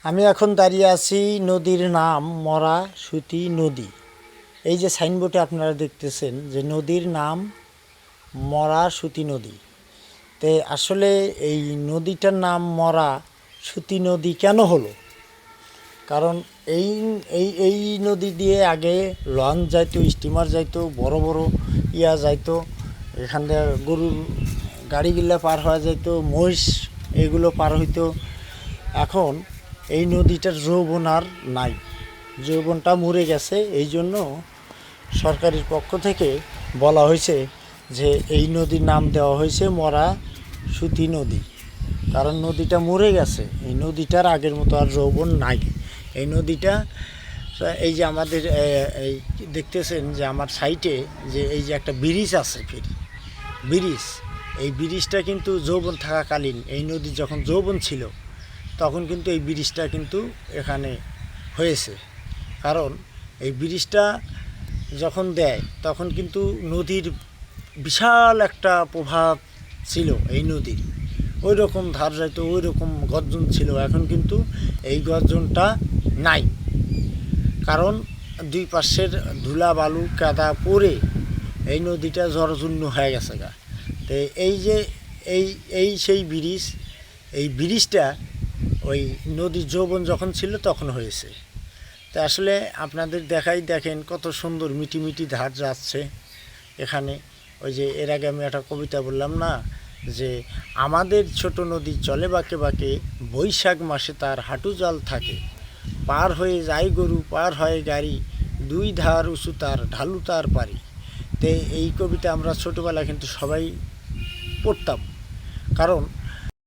আমি এখন দাঁড়িয়ে আছি নদীর নাম মরা সুতি নদী। এই যে সাইনবোর্ডে আপনারা দেখতেছেন যে নদীর নাম মরা সুতি নদী। তে আসলে এই নদীটার নাম মরা সুতি নদী কেন হলো? কারণ এই এই এই নদী দিয়ে আগে লঞ্চ যাইতো, স্টিমার যাইতো, বড় বড় যাইতো, এখান থেকে গরুর গাড়িগুলা পার হওয়া যাইতো, মহিষ এগুলো পার হইতো। এখন এই নদীটার যৌবন আর নাই, যৌবনটা মরে গেছে। এই জন্য সরকারের পক্ষ থেকে বলা হয়েছে যে এই নদীর নাম দেওয়া হয়েছে মরা সুতি নদী। কারণ নদীটা মরে গেছে, এই নদীটার আগের মতো আর যৌবন নাই। এই নদীটা এই যে আমাদের এই দেখতেছেন যে আমার সাইটে যে এই যে একটা ব্রিজ আছে, ব্রিজ, এই ব্রিজটা কিন্তু যৌবন থাকাকালীন, এই নদী যখন যৌবন ছিল তখন কিন্তু এই ব্রিজটা কিন্তু এখানে হয়েছে। কারণ এই ব্রিজটা যখন দেয় তখন কিন্তু নদীর বিশাল একটা প্রভাব ছিল, এই নদীর ওই রকম ধার যাইতো, ওই রকম গর্জন ছিল। এখন কিন্তু এই গর্জনটা নাই, কারণ দুই পাশের ধুলা বালু কাদা পড়ে এই নদীটা জরাজীর্ণ হয়ে গেছে গা। তো এই যে এই এই সেই ব্রিজ, এই ব্রিজটা ওই নদীর যৌবন যখন ছিল তখন হয়েছে। তা আসলে আপনাদের দেখেন কত সুন্দর মিটি মিটি ধার যাচ্ছে এখানে। ওই যে এর আগে আমি একটা কবিতা বললাম না, যে আমাদের ছোট নদী চলে বাঁকে বাঁকে, বৈশাখ মাসে তার হাঁটু জাল থাকে, পার হয়ে যায় গরু, পার হয় গাড়ি, দুই ধার উঁচু তার, ঢালু তার পারি। তো এই কবিতা আমরা ছোটোবেলা কিন্তু সবাই পড়তাম। কারণ